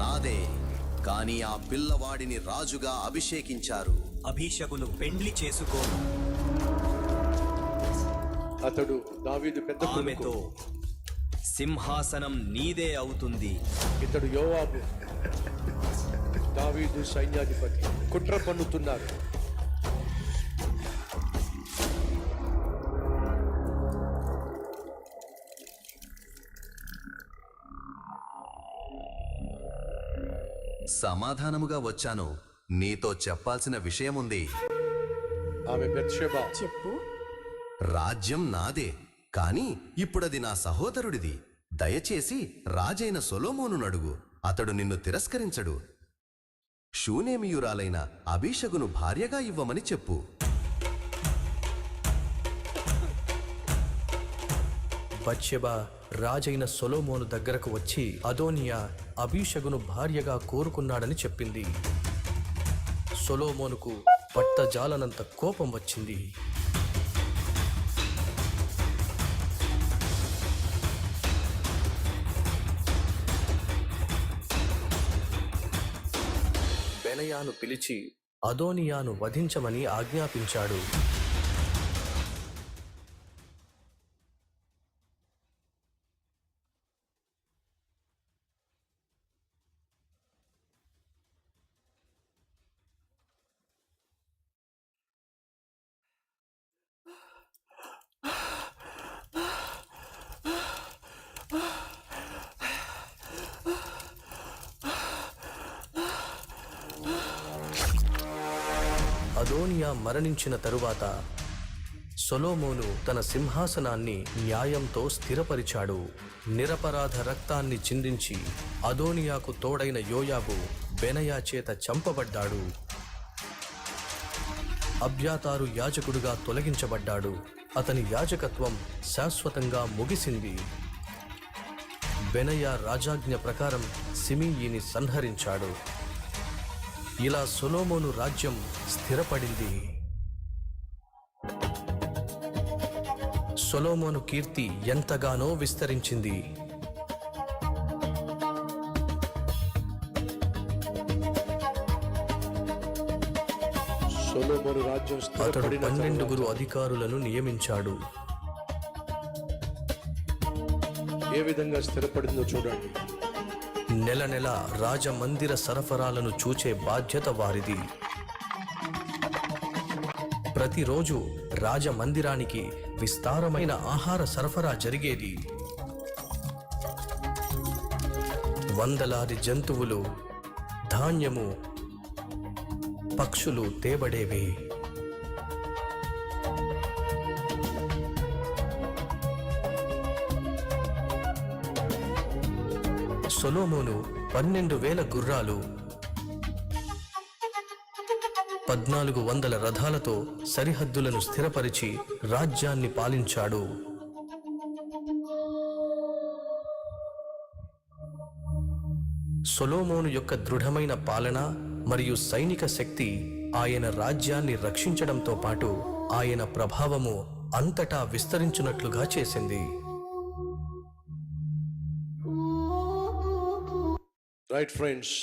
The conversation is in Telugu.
నాదే, కానీ ఆ పిల్లవాడిని రాజుగా అభిషేకించారు. అభిషకులు పెండ్లి చేసుకోను. అతడు దావీదు పెద్ద ఆమెతో సింహాసనం నీదే అవుతుంది. ఇతడు యోవాబు, దావీదు సైన్యాధిపతి. కుట్ర పన్నుతున్నారు. సమాధానముగా వచ్చాను. నీతో చెప్పాల్సిన విషయముంది. ఆమె బెత్షెబా, చెప్పు. రాజ్యం నాదే, కాని ఇప్పుడది నా సహోదరుడిది. దయచేసి రాజైన సొలొమోను నడుగు, అతడు నిన్ను తిరస్కరించడు. షూనేమియురాలైన అబీషగును భార్యగా ఇవ్వమని చెప్పు. బత్షెబా రాజైన సొలొమోను దగ్గరకు వచ్చి అదోనియా అబీషగును భార్యగా కోరుకున్నాడని చెప్పింది. సొలొమోనుకు పట్టజాలనంత కోపం వచ్చింది. బెనయాను పిలిచి అదోనియాను వధించమని ఆజ్ఞాపించాడు. అదోనియా మరణించిన తరువాత సొలొమోను తన సింహాసనాన్ని న్యాయంతో స్థిరపరిచాడు. నిరపరాధ రక్తాన్ని చిందించి అదోనియాకు తోడైన యోయాబు బెనయా చేత చంపబడ్డాడు. అబ్యాతారు యాజకుడుగా తొలగించబడ్డాడు. అతని యాజకత్వం శాశ్వతంగా ముగిసింది. బెనయా రాజాజ్ఞ ప్రకారం సిమీయిని సంహరించాడు. ఇలా సొలొమోను రాజ్యం స్థిరపడింది. సొలొమోను కీర్తి ఎంతగానో విస్తరించింది. సొలొమోను రాజ్యం అతడు స్థిరపడిన 12 అధికారులను నియమించాడు. ఏ విధంగా స్థిరపడిందో చూడండి. నెల నెల రాజమందిర సరఫరాలను చూచే బాధ్యత వారిది. ప్రతిరోజు రాజమందిరానికి విస్తారమైన ఆహార సరఫరా జరిగేది. వందలాది జంతువులు, ధాన్యము, పక్షులు తేబడేవి. సొలొమోను 12,000 గుర్రాలు, 1400 రథాలతో సరిహద్దులను స్థిరపరిచి రాజ్యాన్ని పాలించాడు. సొలొమోను యొక్క దృఢమైన పాలన మరియు సైనిక శక్తి ఆయన రాజ్యాన్ని రక్షించడంతో పాటు ఆయన ప్రభావము అంతటా విస్తరించున్నట్లుగా చేసింది. Right friends,